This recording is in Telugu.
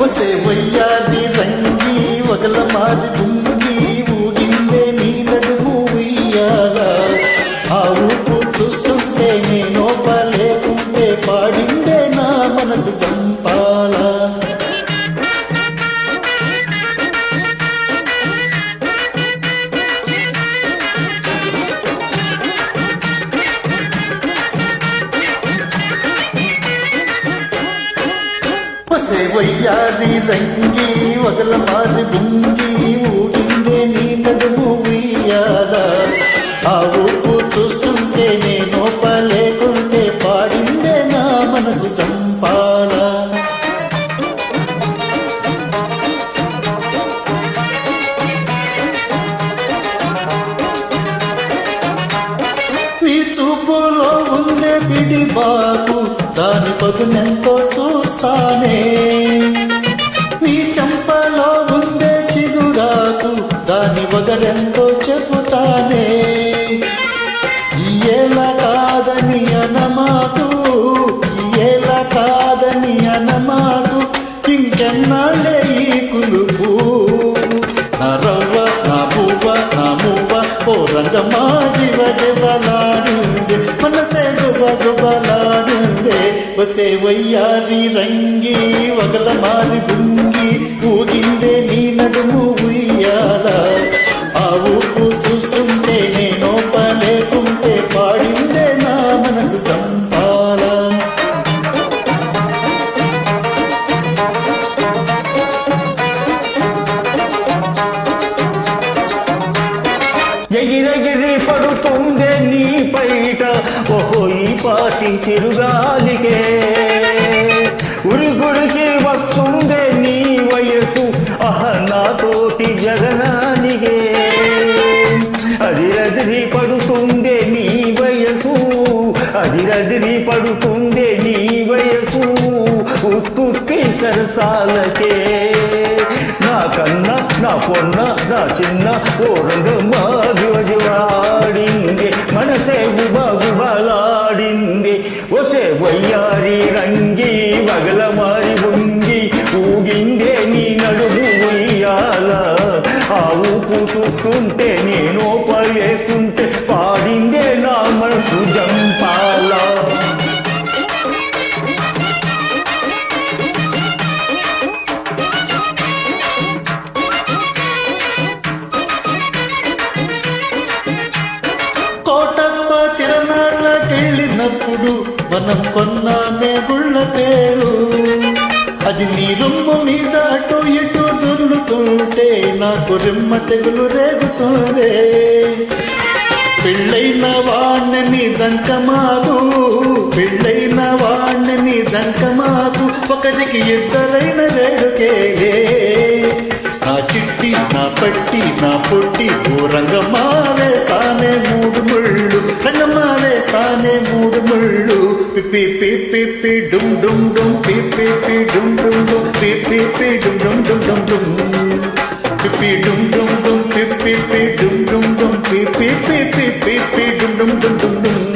ఒసే వయ్యారి రంగి వగల మారి గుంగి ఊగిందే నీ నడుము ఉయ్యాల ఆ ఊపు చూస్తుంటే నేను లేకుంటే పాడిందే నా మనసు చంపాల ఒసే వయ్యారి రంగి వగల మారి బుంగి ఊగిందే నీ నడుము ఉయ్యాల ఆ ఊపు చూస్తుంటే నేను లేకుంటే పాడిందే నా మనసు చంపాల ఈ చూపులో ఉందే పిడి బాకు దాని పదునెంతో చూస్తానే నీ చంపలో ఉందే చిగురాకు దాని వగరెంతో చెబుతానే ఏలా కాదని అనమాకు ఏలా కాదని అనమాకు ఇంకెన్నాళ్ళే ఈ కులుపు నా రవ్వ నా పువ్వ నా మువ్వ ఓ రంగమా జీవ జీవలాడుందే మనసే గుబ గుబలాడుందే ఒసే వయ్యారి రంగి వగల మారి గుంగి ఊగిందే నీ నడుము ఉయ్యాల ఆ ఊపు చూస్తుంటే నేను లేకుంటే పాడిందే నా మనసు చంపాల ఎగిరెగిరి పడుతుందే నీ పైట ఓహో ఈ పాటి చిరుగాలికే ఉరుగురికి వస్తుందే నీ వయసు అహ నాతోటి జగనానికే అదిరదిరి పడుతుందే నీ వయసు అదిరదిరి పడుతుందే నీ వయసు ఉత్తుత్తి సరసాలకే నా కన్న నా పొన్న నా చిన్న ఓ రంగమ్మా దివజువాడింది మనసే గుబగుబలాడింది ఒసే వయ్యారి రంగి వగల మారి బుంగి ఊగిందే నీ నడుము ఉయ్యాల ఆ ఊపు చూస్తుంటే నేను లేకుంటే పాడిందే నా మనసు జంపాల కోటప్ప తిరణాళ్ళకెళ్ళినప్పుడు మనం కొన్నామే గుళ్ళ పేరు అది నీ రొమ్ము మీద అటు ఇటు దొర్లుతుంటే నాకు రెమ్మ తెగులు రేగుతుందే పెళ్ళైన వాణ్ణి జంకమాకు పెళ్ళైన వాణ్ణి జంకమాకు ఒకరికి ఇద్దరైన వేడుకేలే నా చిట్టి నా పట్టి నా పొట్టి ఓ రంగమ్మా వేస్తానే మూడు ముళ్ళు రంగమ్మా వేస్తానే మూడు ముళ్ళు పిప్పి పిప్పి పి డుమ్ డుమ్ డుమ్ పిప్పి పి డుమ్ డుమ్ డుమ్ పిప్పి పి డుమ్ డుమ్ డుమ్ డుమ్ డుమ్ పిప్పి డుమ్ డుమ్ డుమ్ పిప్పి పి డుమ్ డుమ్ డుమ్ పిప్పి పి పిప్పి పి డుమ్ డుమ్ డుమ్ డుమ్ డుమ్